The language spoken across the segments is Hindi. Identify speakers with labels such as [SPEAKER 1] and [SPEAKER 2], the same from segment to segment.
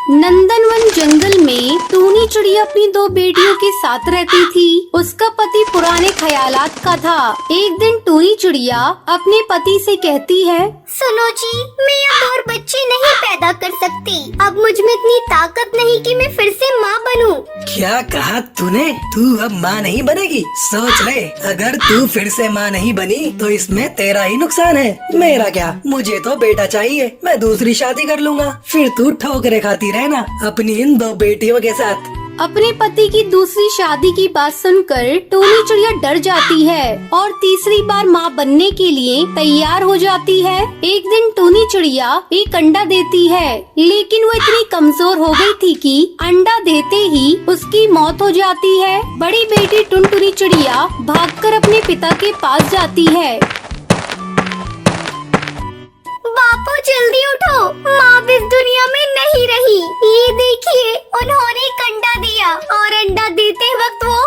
[SPEAKER 1] नंदनवन जंगल में टूनी चिड़िया अपनी दो बेटियों के साथ रहती थी। उसका पति पुराने ख्यालात का था। एक दिन टूनी चिड़िया अपने पति से कहती है,
[SPEAKER 2] सुनो जी, मैं अब और बच्चे नहीं पैदा कर सकती। अब मुझ में इतनी ताकत नहीं कि मैं फिर से माँ बनूं।
[SPEAKER 3] क्या कहा तूने? तू अब माँ नहीं बनेगी? सोच ले, अगर तू फिर से माँ नहीं बनी तो इसमें तेरा ही नुकसान है। मेरा क्या, मुझे तो बेटा चाहिए। मैं दूसरी शादी कर लूंगा, फिर तू ठोकरे खाती रहना अपनी इन दो बेटियों के साथ।
[SPEAKER 1] अपने पति की दूसरी शादी की बात सुनकर टूनी चिड़िया डर जाती है और तीसरी बार माँ बनने के लिए तैयार हो जाती है। एक दिन टूनी चिड़िया एक अंडा देती है, लेकिन वो इतनी कमजोर हो गई थी कि अंडा देते ही उसकी मौत हो जाती है। बड़ी बेटी टुनटुनी चिड़िया भागकर अपने पिता के पास जाती है।
[SPEAKER 2] बापू जल्दी उठो, माँ इस दुनिया में नहीं रही। ये देखिए, उन्होंने एक अंडा दिया और अंडा देते वक्त वो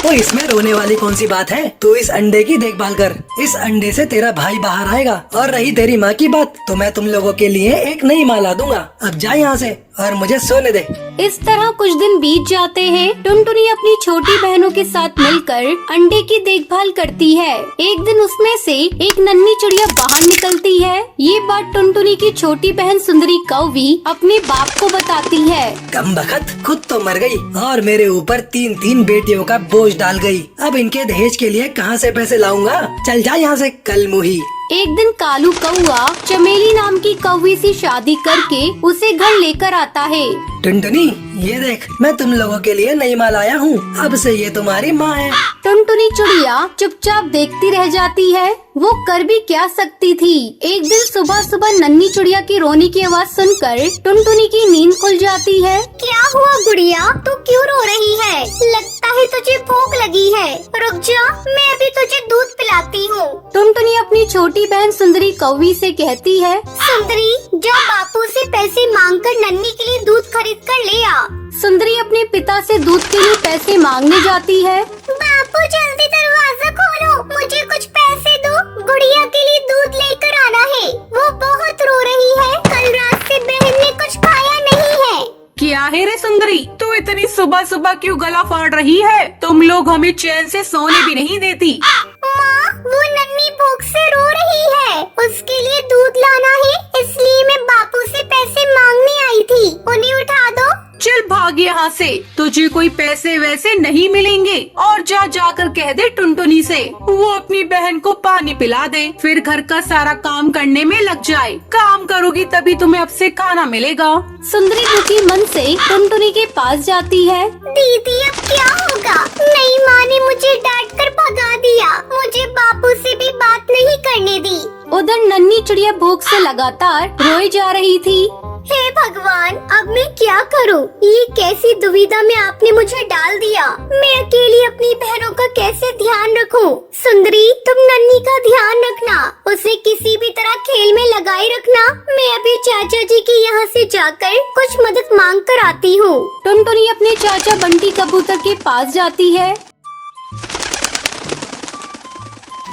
[SPEAKER 3] तो इसमें रोने वाली कौन सी बात है? तू इस अंडे की देखभाल कर। इस अंडे से तेरा भाई बाहर आएगा। और रही तेरी माँ की बात, तो मैं तुम लोगों के लिए एक नई माँ ला दूंगा। अब जा यहाँ से और मुझे सोने दे।
[SPEAKER 1] इस तरह कुछ दिन बीत जाते हैं। टुनटुनी अपनी छोटी बहनों के साथ मिलकर अंडे की देखभाल करती है। एक दिन उसमें से एक नन्ही चिड़िया बाहर निकलती है। ये बात टुनटुनी की छोटी बहन सुंदरी कौवी अपने बाप को बताती है।
[SPEAKER 3] कम बखत, खुद तो मर गई और मेरे ऊपर तीन तीन बेटियों का बोझ डाल गई। अब इनके दहेज के लिए कहाँ से पैसे लाऊंगा? चल जा यहाँ से, कल मुही।
[SPEAKER 1] एक दिन कालू कौआ चमेली नाम की कौवी से शादी करके उसे घर लेकर आता है।
[SPEAKER 3] टुनटुनी, ये देख, मैं तुम लोगों के लिए नई माँ लाया हूँ। अब से ये तुम्हारी माँ है।
[SPEAKER 1] टुनटुनी चिड़िया चुपचाप देखती रह जाती है। वो कर भी क्या सकती थी। एक दिन सुबह सुबह नन्ही चिड़िया की रोने की आवाज सुनकर टुनटुनी की नींद खुल जाती है।
[SPEAKER 2] क्या हुआ गुड़िया, तू क्यों रो रही है? लगता है तुझे भूख लगी है। रुक जा, मैं अभी तुझे दूध पिलाती हूँ।
[SPEAKER 1] टुनटुनी अपनी छोटी बहन सुंदरी कौवी से कहती है,
[SPEAKER 2] सुंदरी, जा बापू से पैसे मांगकर नन्ही के लिए दूध खरीद कर ले आ।
[SPEAKER 1] सुंदरी अपने पिता से दूध के लिए पैसे मांगने जाती है।
[SPEAKER 2] बापू जल्दी दरवाजा खोलो, मुझे कुछ पैसे दो। गुड़िया के लिए दूध लेकर आना है, वो बहुत रो रही है। कल रात से बहन ने कुछ खाया नहीं है।
[SPEAKER 4] क्या है रे सुंदरी, तू इतनी सुबह सुबह क्यों गला फाड़ रही है? तुम लोग हमें चैन से सोने भी नहीं देती।
[SPEAKER 2] माँ, वो नन्ही भूख से रो रही है, उसके लिए दूध लाना है, इसलिए मैं बापू से पैसे मांगने आई थी। उन्हें उठा दो।
[SPEAKER 4] चल भाग यहाँ से, तुझे कोई पैसे वैसे नहीं मिलेंगे। और जाकर कह दे टुनटुनी से वो अपनी बहन को पानी पिला दे, फिर घर का सारा काम करने में लग जाए। काम करोगी तभी तुम्हें अब से खाना मिलेगा।
[SPEAKER 1] सुंदरी दुखी मन से टुनटुनी के पास जाती है।
[SPEAKER 2] दीदी, अब क्या होगा? नई माँ ने मुझे डांट कर भगा दिया। मुझे बापू से भी बात नहीं करने दी।
[SPEAKER 1] उधर नन्ही चिड़िया भूख से लगातार रोए जा रही थी।
[SPEAKER 2] हे भगवान, अब मैं क्या करूं? ये कैसी दुविधा में आपने मुझे डाल दिया। मैं अकेली अपनी बहनों का कैसे ध्यान रखूं? सुंदरी, तुम नन्ही का ध्यान रखना, उसे किसी भी तरह खेल में लगाए रखना। मैं अभी चाचा जी के यहाँ से जाकर कुछ मदद मांग कर आती हूँ।
[SPEAKER 1] टुनटुनी अपने चाचा बंटी कबूतर के पास जाती है।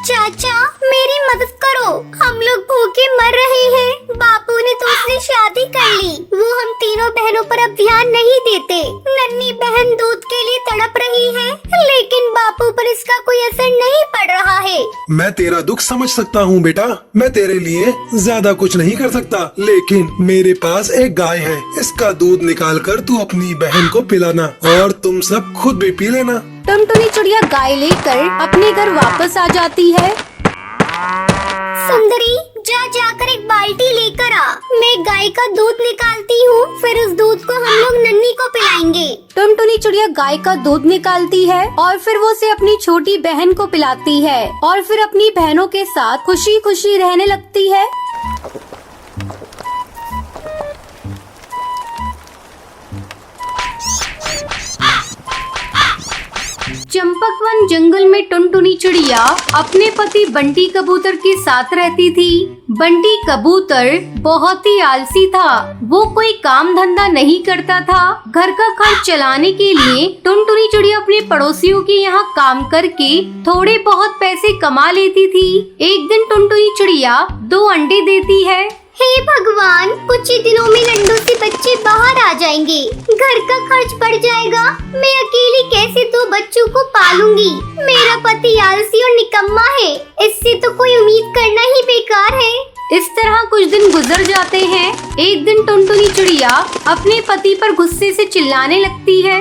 [SPEAKER 2] चाचा, मेरी मदद करो, हम लोग भूखे मर रहे हैं। बापू ने दूसरी शादी कर ली। वो हम तीनों बहनों पर अब ध्यान नहीं देते। नन्ही बहन दूध के लिए तड़प रही है, लेकिन बापू पर इसका कोई असर नहीं पड़ रहा है।
[SPEAKER 5] मैं तेरा दुख समझ सकता हूँ बेटा। मैं तेरे लिए ज्यादा कुछ नहीं कर सकता, लेकिन मेरे पास एक गाय है। इसका दूध निकाल कर तू अपनी बहन को पिलाना और तुम सब खुद भी पी लेना।
[SPEAKER 1] टुनटुनी चिड़िया गाय लेकर अपने घर वापस आ जाती है।
[SPEAKER 2] सुंदरी, जाकर एक बाल्टी लेकर आ। मैं गाय का दूध निकालती हूँ, फिर उस दूध को हम लोग नन्ही को पिलाएंगे।
[SPEAKER 1] टुनटुनी चिड़िया गाय का दूध निकालती है और फिर वो उसे अपनी छोटी बहन को पिलाती है और फिर अपनी बहनों के साथ खुशी खुशी रहने लगती है। चंपकवन जंगल में टुनटुनी चिड़िया अपने पति बंटी कबूतर के साथ रहती थी। बंटी कबूतर बहुत ही आलसी था। वो कोई काम धंधा नहीं करता था। घर का खर्च चलाने के लिए टुनटुनी चिड़िया अपने पड़ोसियों के यहाँ काम करके थोड़े बहुत पैसे कमा लेती थी। एक दिन टुनटुनी चिड़िया 2 अंडे देती है।
[SPEAKER 2] हे भगवान, कुछ ही दिनों में अंडों से बच्चे बाहर आ जाएंगे, घर का खर्च बढ़ जाएगा। मैं अकेली कैसे 2 बच्चों को पालूंगी? मेरा पति आलसी और निकम्मा है, इससे तो कोई उम्मीद करना ही बेकार है।
[SPEAKER 1] इस तरह कुछ दिन गुजर जाते हैं। एक दिन टुनटुनी चिड़िया अपने पति पर गुस्से से चिल्लाने लगती है।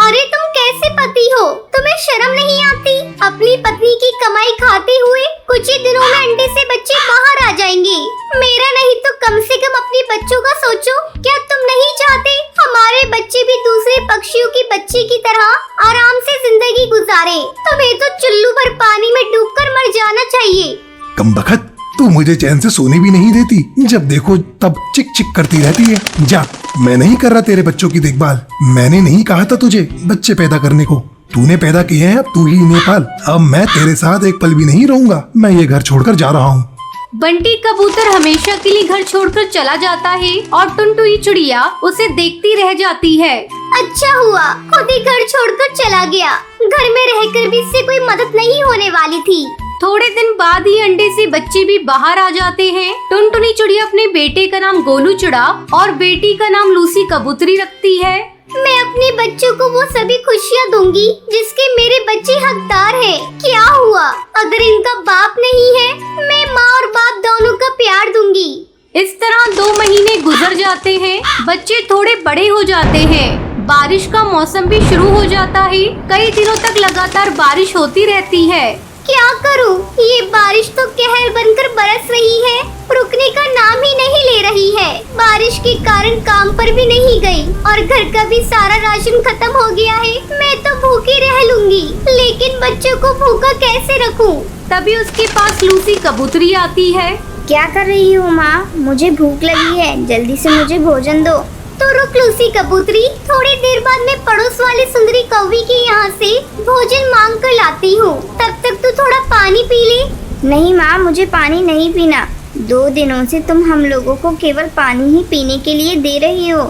[SPEAKER 2] अरे तुम कैसे पति हो? तुम्हें शर्म नहीं आती? अपनी पत्नी की कमाई खाते हुए कुछ ही दिनों में अंडे से बच्चे बाहर आ जाएंगे। मेरा नहीं तो कम से कम अपने बच्चों का सोचो। क्या तुम नहीं चाहते हमारे बच्चे भी दूसरे पक्षियों के बच्चे की तरह आराम से जिंदगी गुजारे? तुम्हें तो चुल्लू भर पानी में डूबकर मर जाना चाहिए।
[SPEAKER 5] कमबख्त, तू मुझे चैन से सोने भी नहीं देती। जब देखो तब चिक चिक करती रहती है। जा, मैं नहीं कर रहा तेरे बच्चों की देखभाल। मैंने नहीं कहा था तुझे बच्चे पैदा करने को। तूने पैदा किए हैं, अब तू ही इन्हें पाल। अब मैं तेरे साथ एक पल भी नहीं रहूंगा। मैं ये घर छोड़कर जा रहा हूँ।
[SPEAKER 1] बंटी कबूतर हमेशा के लिए घर छोड़कर चला जाता है और टुनटुनी चिड़िया उसे देखती रह जाती है।
[SPEAKER 2] अच्छा हुआ खुद ही घर छोड़कर चला गया। घर में रहकर भी इससे कोई मदद नहीं होने वाली थी।
[SPEAKER 1] थोड़े दिन बाद ही अंडे से बच्चे भी बाहर आ जाते हैं। टुनटुनी चिड़िया अपने बेटे का नाम गोलू चिड़ा और बेटी का नाम लूसी कबूतरी रखती है।
[SPEAKER 2] मैं अपने बच्चों को वो सभी खुशियाँ दूंगी जिसके मेरे बच्चे हकदार हैं। क्या हुआ अगर इनका बाप नहीं है? मैं माँ और बाप दोनों का प्यार दूंगी।
[SPEAKER 1] इस तरह 2 महीने गुजर जाते हैं। बच्चे थोड़े बड़े हो जाते हैं। बारिश का मौसम भी शुरू हो जाता है। कई दिनों तक लगातार बारिश होती रहती है।
[SPEAKER 2] क्या करूं? ये बारिश तो कहर बनकर बरस रही है, रुकने का नाम ही नहीं ले रही है। बारिश के कारण काम पर भी नहीं गई और घर का भी सारा राशन खत्म हो गया है। मैं तो भूखी रह लूंगी, लेकिन बच्चों को भूखा कैसे रखूं?
[SPEAKER 1] तभी उसके पास लूसी कबूतरी आती है।
[SPEAKER 2] क्या कर रही हो माँ? मुझे भूख लगी है, जल्दी से मुझे भोजन दो। तो रुक लूसी कबूतरी, थोड़ी देर बाद मैं पड़ोस वाली सुंदरी कौवी के यहाँ से भोजन मांग कर लाती हूँ। तब तक तू थोड़ा पानी पी ले। नहीं माँ, मुझे पानी नहीं पीना। 2 दिनों से तुम हम लोगों को केवल पानी ही पीने के लिए दे रही हो।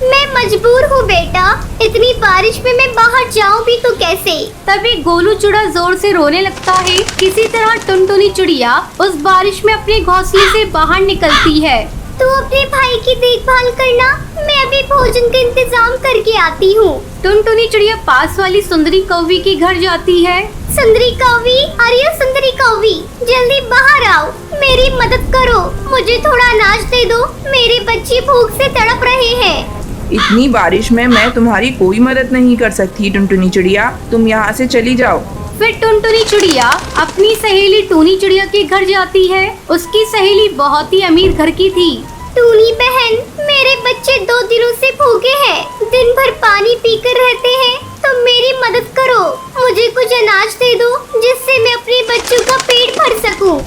[SPEAKER 2] मैं मजबूर हूँ बेटा, इतनी बारिश में मैं बाहर जाऊँ भी तो कैसे?
[SPEAKER 1] तभी गोलू चिड़ा जोर से रोने लगता है। किसी तरह टुनटुनी चिड़िया उस बारिश में अपने घोंसले से बाहर निकलती है।
[SPEAKER 2] तू अपने भाई की देखभाल करना, मैं अभी भोजन का इंतजाम करके आती हूँ।
[SPEAKER 1] टुनटुनी चिड़िया पास वाली सुंदरी कौवी के घर जाती है।
[SPEAKER 2] सुंदरी कौवी, अरे सुंदरी कौवी, जल्दी बाहर आओ, मेरी मदद करो, मुझे थोड़ा अनाज दे दो, मेरे बच्चे भूख से तड़प रहे हैं।
[SPEAKER 6] इतनी बारिश में मैं तुम्हारी कोई मदद नहीं कर सकती टुनटुनी चिड़िया, तुम यहाँ से चली जाओ।
[SPEAKER 1] फिर टुनटुनी चिड़िया अपनी सहेली टूनी चिड़िया के घर जाती है। उसकी सहेली बहुत ही अमीर घर की थी।
[SPEAKER 2] टूनी बहन, मेरे बच्चे 2 दिनों से भूखे हैं, दिन भर पानी पीकर रहते हैं, तुम मेरी मदद करो, मुझे कुछ अनाज दे दो जिससे मैं अपने बच्चों का पेट भर सकूं।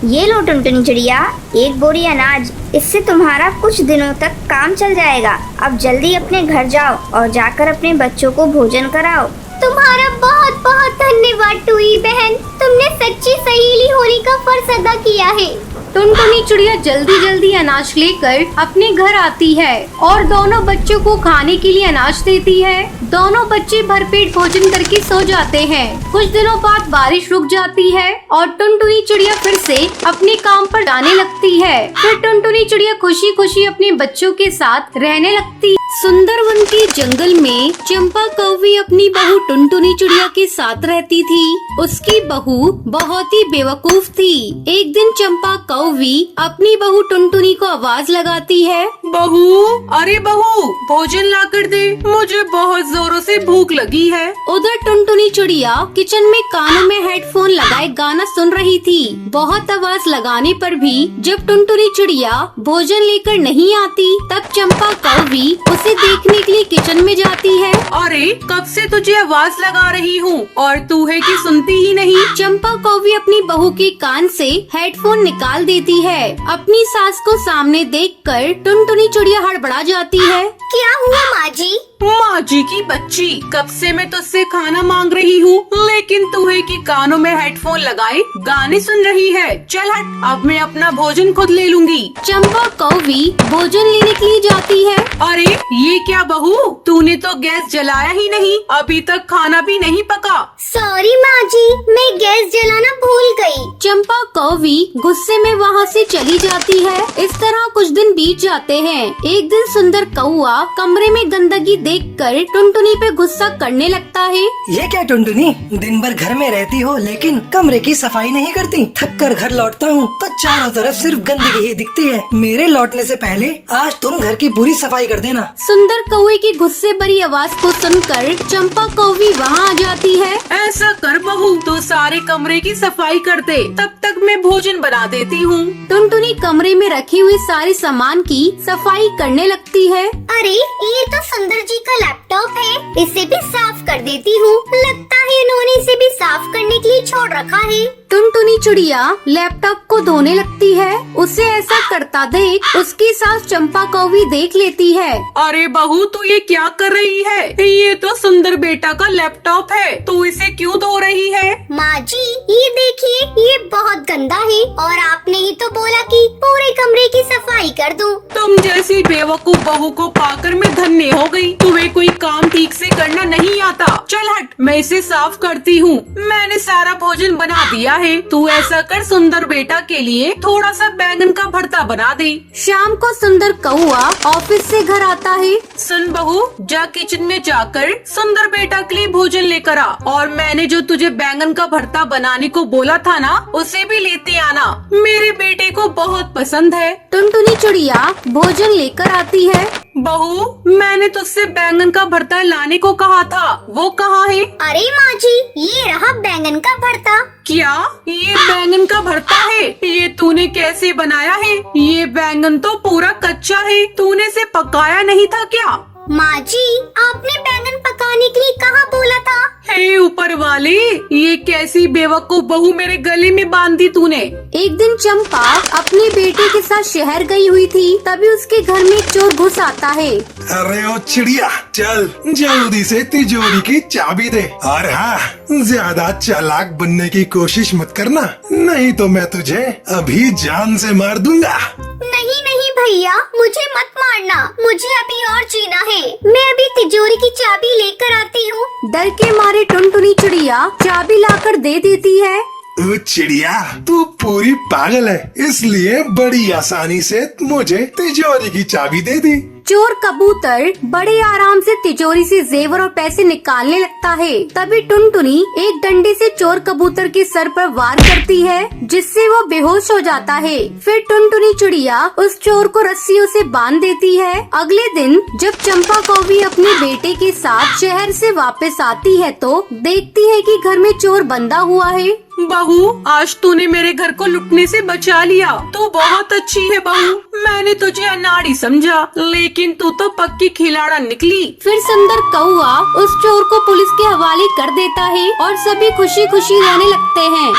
[SPEAKER 2] ये लो टुनटुनी चिड़िया, 1 बोरी अनाज, इससे तुम्हारा कुछ दिनों तक काम चल जाएगा। अब जल्दी अपने घर जाओ और जाकर अपने बच्चों को भोजन कराओ। तुम्हारा बहुत बहुत धन्यवाद टूई बहन, तुमने सच्ची सहेली होने का फर्ज अदा किया है।
[SPEAKER 1] टुनटुनी चिड़िया जल्दी जल्दी अनाज लेकर अपने घर आती है और दोनों बच्चों को खाने के लिए अनाज देती है। दोनों बच्चे भरपेट भोजन करके सो जाते हैं। कुछ दिनों बाद बारिश रुक जाती है और टुनटुनी चिड़िया फिर से अपने काम पर जाने लगती है। फिर टुनटुनी चिड़िया खुशी खुशी अपने बच्चों के साथ रहने लगती है। सुंदरवन के जंगल में चंपा कौवी अपनी बहू टुनटुनी चिड़िया के साथ रहती थी। उसकी बहू बहुत ही बेवकूफ थी। एक दिन चंपा कौवी अपनी बहू टुनटुनी को आवाज लगाती है।
[SPEAKER 4] बहू, अरे बहू, भोजन ला कर दे, मुझे बहुत जोरों से भूख लगी है।
[SPEAKER 1] उधर टुनटुनी चिड़िया किचन में कानों में हेडफोन लगाए गाना सुन रही थी। बहुत आवाज लगाने पर भी जब टुनटुनी चिड़िया भोजन लेकर नहीं आती, तब चंपा कौवी उसे देखने के लिए किचन में जाती है।
[SPEAKER 4] अरे कब से तुझे आवाज लगा रही हूँ और तू है कि सुनती ही नहीं।
[SPEAKER 1] चंपा कौवी अपनी बहू के कान से हेडफोन निकाल देती है। अपनी सास को सामने देखकर टुनटुनी चिड़िया हड़बड़ा जाती है।
[SPEAKER 2] क्या हुआ माँ जी?
[SPEAKER 4] माँ जी की बच्ची, कब से मैं तुझसे खाना मांग रही हूँ, लेकिन तू है कि कानों में हेडफोन लगाए गाने सुन रही है। चल हट, अब मैं अपना भोजन खुद ले लूंगी।
[SPEAKER 1] चंपा कौवी भोजन लेने के लिए जाती है।
[SPEAKER 4] अरे ये क्या बहू, तूने तो गैस जलाया ही नहीं, अभी तक खाना भी नहीं पका।
[SPEAKER 2] सॉरी माँ जी, मैं गैस जलाना भूल गई।
[SPEAKER 1] चंपा कौवी गुस्से में वहाँ से चली जाती है। इस तरह कुछ दिन बीत जाते हैं। एक दिन सुंदर कौआ कमरे में गंदगी देखकर टुनटुनी पे गुस्सा करने लगता है।
[SPEAKER 3] ये क्या टुनटुनी, दिन भर घर में रहती हो लेकिन कमरे की सफाई नहीं करती। थक कर घर लौटता हूँ तो चारों तरफ सिर्फ गंदगी ही दिखती है। मेरे लौटने से पहले आज तुम घर की पूरी सफाई कर देना।
[SPEAKER 1] सुंदर कौए की गुस्से भरी आवाज को सुनकर चंपा कौवी वहाँ आ जाती है।
[SPEAKER 4] ऐसा कर बहू, तो सारे कमरे की सफाई कर दे, तब तक मैं भोजन बना देती हूँ।
[SPEAKER 1] टुनटुनी कमरे में रखी हुई सारे सामान की सफाई करने लगती है।
[SPEAKER 2] अरे ये तो सुंदर जी का लैपटॉप है, इसे भी साफ कर देती हूँ। लगता है इन्होंने इसे भी साफ करने के लिए छोड़ रखा है।
[SPEAKER 1] टुनटुनी चिड़िया लैपटॉप को धोने लगती है। उसे ऐसा करता देख उसकी सास चंपा कौवी देख लेती है।
[SPEAKER 4] अरे बहू, तू ये क्या कर रही है? ये तो सुंदर बेटा का लैपटॉप है, तू इसे क्यों धो रही है?
[SPEAKER 2] माँ जी ये देखिए, ये बहुत गंदा है और आपने ही तो बोला कि पूरे कमरे की सफाई कर दूं।
[SPEAKER 4] तुम जैसी बेवकूफ बहू को पाकर मैं धन्य हो गई। तुम्हें कोई काम ठीक से करना नहीं आता। चल हट, मैं इसे साफ करती हूँ। मैंने सारा भोजन बना दिया है। तू ऐसा कर, सुंदर बेटा के लिए थोड़ा सा बैंगन का भरता बना दे।
[SPEAKER 1] शाम को सुंदर कौआ ऑफिस से घर आता है।
[SPEAKER 4] सुन बहू, जा किचन में जाकर सुंदर बेटा के लिए भोजन लेकर आ, और मैंने जो तुझे बैंगन का भरता बनाने को बोला था ना, उसे भी लेते आना। मेरे बेटे को बहुत पसंद है।
[SPEAKER 1] टुनटुनी चिड़िया भोजन लेकर आती है।
[SPEAKER 4] बहू, मैंने तुझसे बैंगन का भरता लाने को कहा था, वो कहाँ है?
[SPEAKER 2] अरे माँ जी, ये रहा बैंगन का भरता।
[SPEAKER 4] क्या ये बैंगन का भरता है? ये तूने कैसे बनाया है? ये बैंगन तो पूरा कच्चा है, तूने इसे पकाया नहीं था क्या?
[SPEAKER 2] माँ जी, आपने बैंगन पकाने के लिए कहाँ बोला था?
[SPEAKER 4] हे ऊपर वाले, ये कैसी बेवकूफ बहू मेरे गले में बांध दी तूने।
[SPEAKER 1] एक दिन चंपा अपने बेटे के साथ शहर गई हुई थी, तभी उसके घर में एक चोर घुस आता है।
[SPEAKER 5] अरे ओ चिड़िया, चल जल्दी से तिजोरी की चाबी दे। और हाँ, ज्यादा चालाक बनने की कोशिश मत करना, नहीं तो मैं तुझे अभी जान से मार दूंगा।
[SPEAKER 2] नहीं नहीं भैया, मुझे मत मारना, मुझे अभी और जीना है। मैं अभी तिजोरी की चाबी लेकर आती हूँ।
[SPEAKER 1] डर के मारे टुनटुनी चिड़िया चाबी लाकर दे देती है।
[SPEAKER 5] ओ चिड़िया, तू पूरी पागल है, इसलिए बड़ी आसानी से मुझे तिजोरी की चाबी दे दी।
[SPEAKER 1] चोर कबूतर बड़े आराम से तिजोरी से जेवर और पैसे निकालने लगता है। तभी टुनटुनी एक डंडे से चोर कबूतर के सर पर वार करती है, जिससे वो बेहोश हो जाता है। फिर टुनटुनी चिड़िया उस चोर को रस्सियों से बांध देती है। अगले दिन जब चंपा कौवी अपने बेटे के साथ शहर से वापस आती है तो देखती है कि घर में चोर बंधा हुआ है।
[SPEAKER 4] बहू, आज तूने मेरे घर को लुटने से बचा लिया। तू बहुत अच्छी है बहू, मैंने तुझे अनाड़ी समझा, लेकिन तू तो पक्की खिलाड़ा निकली।
[SPEAKER 1] फिर सुंदर कौआ उस चोर को पुलिस के हवाले कर देता है और सभी खुशी खुशी रहने लगते हैं।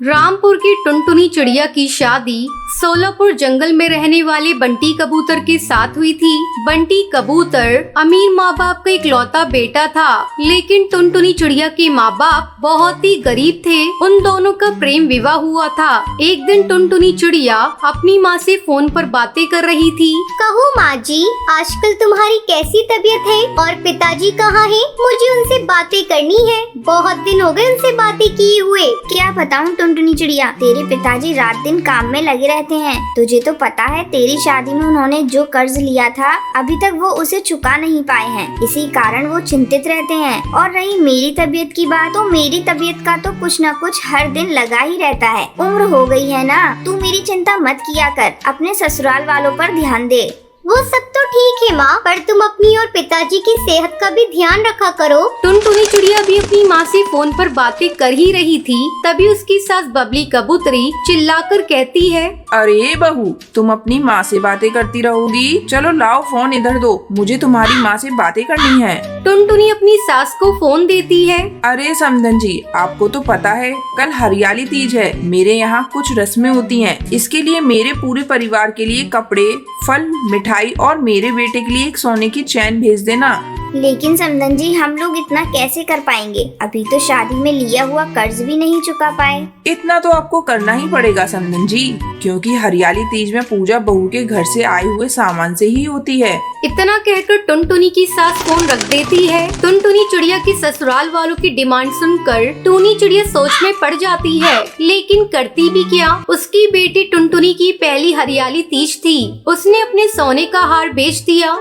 [SPEAKER 1] रामपुर की टुनटुनी चिड़िया की शादी सोलापुर जंगल में रहने वाले बंटी कबूतर के साथ हुई थी। बंटी कबूतर अमीर माँ बाप का इकलौता बेटा था, लेकिन टुनटुनी चिड़िया के माँ बाप बहुत ही गरीब थे। उन दोनों का प्रेम विवाह हुआ था। एक दिन टुनटुनी चिड़िया अपनी माँ से फोन पर बातें कर रही थी।
[SPEAKER 2] कहो माँ जी, आजकल तुम्हारी कैसी तबीयत है और पिताजी कहाँ हैं? मुझे उनसे बातें करनी है, बहुत दिन हो गए उनसे बातें किए हुए। क्या बताऊँ टुनटुनी चिड़िया, तेरे पिताजी रात दिन काम में लगे रहते हैं। तुझे तो पता है तेरी शादी में उन्होंने जो कर्ज लिया था अभी तक वो उसे चुका नहीं पाए हैं, इसी कारण वो चिंतित रहते हैं। और रही मेरी तबीयत की बात, तो मेरी तबीयत का तो कुछ न कुछ हर दिन लगा ही रहता है। उम्र हो गई है ना, तू मेरी चिंता मत किया कर, अपने ससुराल वालों पर ध्यान दे। वो सब तो ठीक है माँ, पर तुम अपनी और पिताजी की सेहत का भी ध्यान रखा करो।
[SPEAKER 1] टुनटुनी चिड़िया भी अपनी माँ से फोन पर बातें कर ही रही थी, तभी उसकी सास बबली कबूतरी चिल्लाकर कहती है,
[SPEAKER 6] अरे बहू, तुम अपनी माँ से बातें करती रहोगी? चलो लाओ फोन इधर दो, मुझे तुम्हारी माँ से बातें करनी है।
[SPEAKER 1] टुनटुनी अपनी सास को फोन देती है।
[SPEAKER 6] अरे समधन जी, आपको तो पता है कल हरियाली तीज है। मेरे यहाँ कुछ रस्में होती हैं। इसके लिए मेरे पूरे परिवार के लिए कपड़े, फल, मिठाई और मेरे बेटे के लिए एक सोने की चैन भेज देना।
[SPEAKER 2] लेकिन समधन जी, हम लोग इतना कैसे कर पाएंगे? अभी तो शादी में लिया हुआ कर्ज भी नहीं चुका पाए।
[SPEAKER 6] इतना तो आपको करना ही पड़ेगा समधन जी, क्योंकि हरियाली तीज में पूजा बहू के घर से आए हुए सामान से ही होती है।
[SPEAKER 1] इतना कहकर टुनटुनी की सास फोन रख देती है। टुनटुनी चिड़िया की ससुराल वालों की डिमांड सुनकर टूनी चिड़िया सोच में पड़ जाती है, लेकिन करती भी क्या। उसकी बेटी टुनटुनी की पहली हरियाली तीज थी। उसने अपने सोने का हार बेच दिया।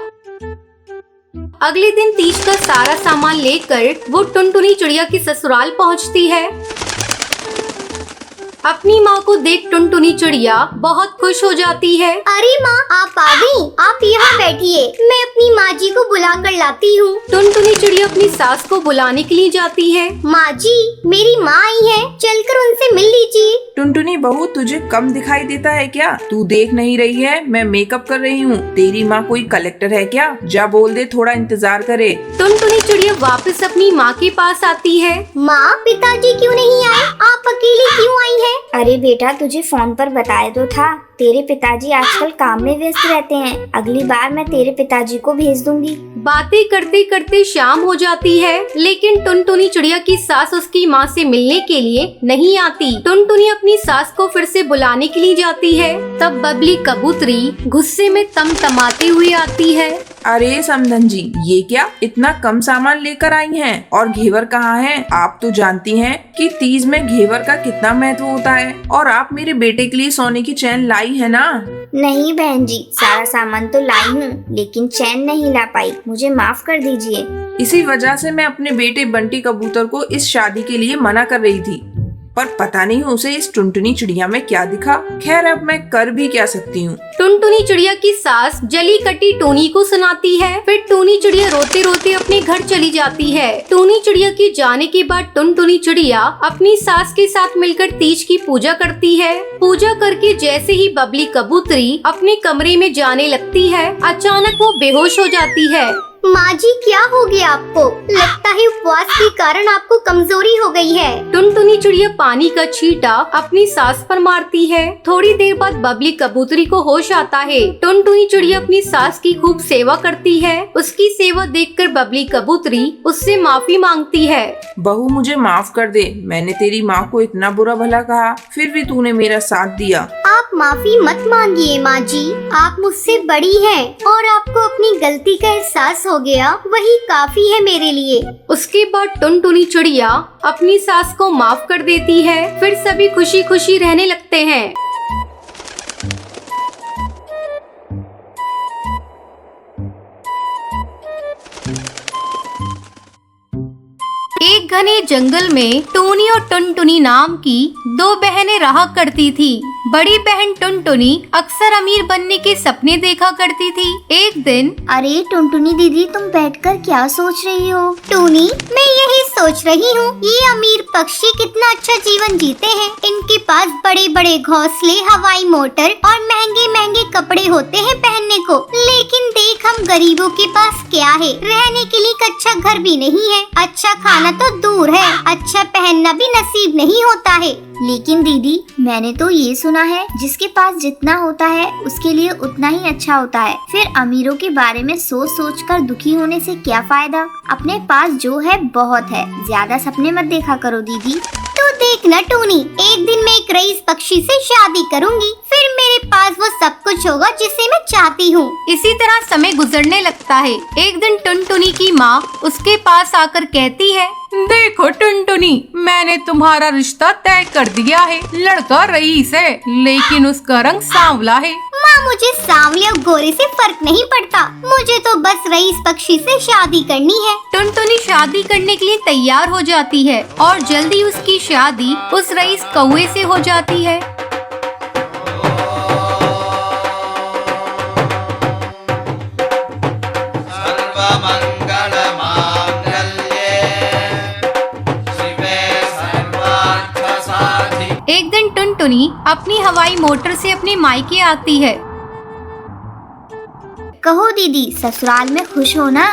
[SPEAKER 1] अगले दिन तीज का सारा सामान लेकर वो टुनटुनी चिड़िया की ससुराल पहुंचती है। अपनी माँ को देख टुनटुनी चिड़िया बहुत खुश हो जाती है।
[SPEAKER 2] अरे माँ, आप आ गई। आप यहाँ बैठिए, मैं अपनी माँ जी को बुला कर लाती हूँ।
[SPEAKER 1] टुनटुनी चिड़िया अपनी सास को बुलाने के लिए जाती है।
[SPEAKER 2] माँ जी, मेरी माँ आई है, चलकर उनसे मिल लीजिए।
[SPEAKER 6] टुनटुनी बहू, तुझे कम दिखाई देता है क्या? तू देख नहीं रही है मैं मेकअप कर रही हूँ? तेरी माँ कोई कलेक्टर है क्या? जा बोल दे थोड़ा इंतजार करे।
[SPEAKER 1] टुनटुनी चिड़िया वापस अपनी माँ के पास आती है।
[SPEAKER 2] माँ, पिताजी क्यों नहीं आए? आप अकेली क्यों आई हैं? अरे बेटा, तुझे फोन पर बताया तो था, तेरे पिताजी आजकल काम में व्यस्त रहते हैं। अगली बार मैं तेरे पिताजी को भेज दूंगी।
[SPEAKER 1] बातें करते करते शाम हो जाती है, लेकिन टुनटुनी चिड़िया की सास उसकी माँ से मिलने के लिए नहीं आती। टुनटुनी अपनी सास को फिर से बुलाने के लिए जाती है। तब बबली कबूतरी गुस्से में तमतमाते हुए आती है।
[SPEAKER 6] अरे समधन जी, ये क्या इतना कम सामान लेकर आई हैं? और घेवर कहाँ है? आप तो जानती हैं कि तीज में घेवर का कितना महत्व होता है, और आप मेरे बेटे के लिए सोने की चैन लाई है ना?
[SPEAKER 2] नहीं बहन जी, सारा सामान तो लाई हूँ, लेकिन चैन नहीं ला पाई। मुझे माफ कर दीजिए।
[SPEAKER 6] इसी वजह से मैं अपने बेटे बंटी कबूतर को इस शादी के लिए मना कर रही थी, पर पता नहीं उसे इस टुनटुनी चिड़िया में क्या दिखा। खैर, अब मैं कर भी क्या सकती हूँ।
[SPEAKER 1] टुनटुनी चिड़िया की सास जली कटी टोनी को सुनाती है। फिर टूनी चिड़िया रोते रोते अपने घर चली जाती है। टूनी चिड़िया के जाने के बाद टुनटुनी चिड़िया अपनी सास के साथ मिलकर तीज की पूजा करती है। पूजा करके जैसे ही बबली कबूतरी अपने कमरे में जाने लगती है, अचानक वो बेहोश हो जाती है।
[SPEAKER 2] माँ जी, क्या हो गया आपको? लगता है उपवास के कारण आपको कमजोरी हो गई है।
[SPEAKER 1] टुनटुनी चिड़िया पानी का छींटा अपनी सास पर मारती है। थोड़ी देर बाद बबली कबूतरी को होश आता है। टुनटुनी चिड़िया अपनी सास की खूब सेवा करती है। उसकी सेवा देखकर बबली कबूतरी उससे माफी मांगती है।
[SPEAKER 6] बहू, मुझे माफ कर दे। मैंने तेरी माँ को इतना बुरा भला कहा, फिर भी तूने मेरा साथ दिया।
[SPEAKER 2] आप माफी मत मांगिए माँ जी, आप मुझसे बड़ी हैं और आपको अपनी गलती का एहसास हो गया, वही काफी है मेरे लिए।
[SPEAKER 1] उसके बाद टुनटुनी चिड़िया अपनी सास को माफ कर देती है। फिर सभी खुशी खुशी रहने लगते हैं। एक घने जंगल में टूनी और टुनटुनी नाम की दो बहनें रहा करती थी। बड़ी बहन टुनटुनी अक्सर अमीर बनने के सपने देखा करती थी। एक दिन,
[SPEAKER 2] अरे टुनटुनी दीदी, तुम बैठकर क्या सोच रही हो? टूनी, मैं यही सोच रही हूँ, ये अमीर पक्षी कितना अच्छा जीवन जीते हैं। इनके पास बड़े बड़े घोंसले, हवाई मोटर और महंगे महंगे कपड़े होते हैं पहनने को, लेकिन देख हम गरीबों के पास क्या है? रहने के लिए एक अच्छा घर भी नहीं है, अच्छा खाना तो दूर है, अच्छा पहनना भी नसीब नहीं होता है। लेकिन दीदी, मैंने तो ये सुना है, जिसके पास जितना होता है उसके लिए उतना ही अच्छा होता है। फिर अमीरों के बारे में सोच सोच कर दुखी होने से क्या फायदा? अपने पास जो है बहुत है, ज्यादा सपने मत देखा करो दीदी। तो देखना टूनी, एक दिन मैं एक रईस पक्षी से शादी करूंगी, फिर मेरे पास वो सब कुछ होगा जिसे मैं चाहती हूँ।
[SPEAKER 1] इसी तरह समय गुजरने लगता है। एक दिन टुनटुनी की माँ उसके पास आकर कहती है,
[SPEAKER 4] देखो टुनटुनी, मैंने तुम्हारा रिश्ता तय कर दिया है। लड़का रईस है, लेकिन उसका रंग सांवला है।
[SPEAKER 2] माँ, मुझे सांवले और गोरे से फर्क नहीं पड़ता, मुझे तो बस रईस पक्षी से शादी करनी है।
[SPEAKER 1] टुनटुनी शादी करने के लिए तैयार हो जाती है और जल्दी उसकी शादी उस रईस कौवे से हो जाती है। टुनटुनी अपनी हवाई मोटर से अपने मायके आती है।
[SPEAKER 2] कहो दीदी, ससुराल में खुश हो ना?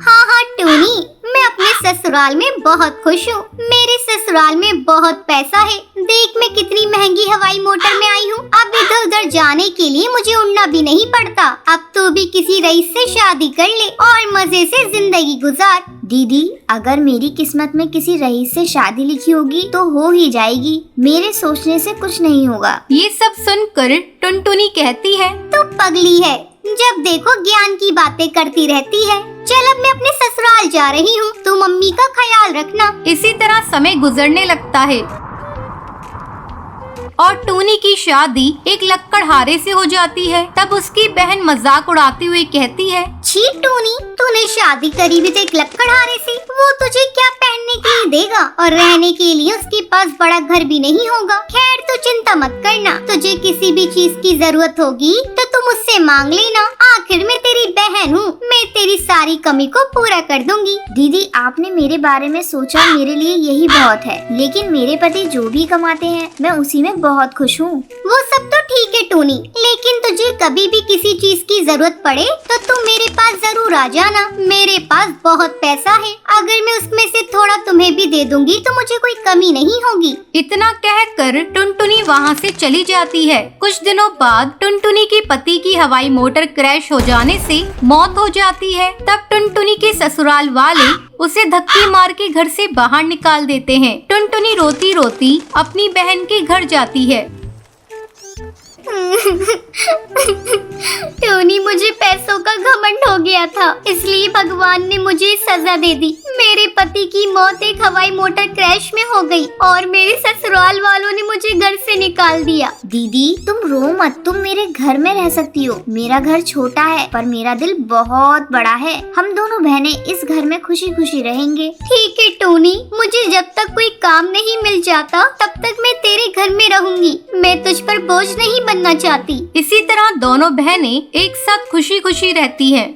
[SPEAKER 2] हाँ हाँ टोनी, मैं अपने ससुराल में बहुत खुश हूँ। मेरे ससुराल में बहुत पैसा है। देख मैं कितनी महंगी हवाई मोटर में आई हूँ। अब इधर उधर जाने के लिए मुझे उड़ना भी नहीं पड़ता। अब तू भी किसी रईस से शादी कर ले और मजे से जिंदगी गुजार। दीदी, अगर मेरी किस्मत में किसी रईस से शादी लिखी होगी तो हो ही जाएगी। मेरे सोचने से कुछ नहीं होगा।
[SPEAKER 1] ये सब सुनकर टुनटुनी कहती है,
[SPEAKER 2] तू पगली है, जब देखो ज्ञान की बातें करती रहती है। चल अब मैं अपने ससुराल जा रही हूँ, तू मम्मी का ख्याल रखना।
[SPEAKER 1] इसी तरह समय गुजरने लगता है और टूनी की शादी एक लक्कड़हारे से हो जाती है। तब उसकी बहन मजाक उड़ाते हुए कहती है,
[SPEAKER 2] छी टूनी, तूने शादी करी भी तो एक लक्कड़हारे से। वो तुझे क्या पहनने के लिए देगा और रहने के लिए उसके पास बड़ा घर भी नहीं होगा। खैर तू चिंता मत करना, तुझे किसी भी चीज की जरूरत होगी तो तुम मुझसे मांग लेना। आखिर मैं तेरी बहन हूँ, मैं तेरी सारी कमी को पूरा कर दूंगी। दीदी, आपने मेरे बारे में सोचा, मेरे लिए यही बहुत है। लेकिन मेरे पति जो भी कमाते हैं मैं उसी में बहुत खुश हूँ। वो सब तो ठीक है टूनी, लेकिन तुझे कभी भी किसी चीज की जरूरत पड़े तो तुम मेरे पास जरूर आ जाना। मेरे पास बहुत पैसा है, अगर मैं उसमें से थोड़ा तुम्हें भी दे दूंगी तो मुझे कोई कमी नहीं होगी।
[SPEAKER 1] इतना कहकर टुनटुनी वहाँ से चली जाती है। कुछ दिनों बाद टुनटुनी के पति की हवाई मोटर क्रैश हो जाने से मौत हो जाती है। तब टुनटुनी के ससुराल वाले उसे धक्के मार के घर से बाहर निकाल देते हैं। टुनटुनी रोती रोती अपनी बहन के घर जाती है।
[SPEAKER 2] टोनी, मुझे पैसों का घमंड हो गया था, इसलिए भगवान ने मुझे सजा दे दी। मेरे पति की मौत एक हवाई मोटर क्रैश में हो गई और मेरे ससुराल वालों ने मुझे घर से निकाल दिया। दीदी, तुम रो मत, तुम मेरे घर में रह सकती हो। मेरा घर छोटा है पर मेरा दिल बहुत बड़ा है। हम दोनों बहनें इस घर में खुशी खुशी रहेंगे। ठीक है टोनी, मुझे जब तक कोई काम नहीं मिल जाता तब तक मैं तेरे घर में रहूंगी। मैं तुझ पर बोझ नहीं बनना चाहती।
[SPEAKER 1] इसी तरह दोनों बहनें एक साथ खुशी खुशी रहती हैं।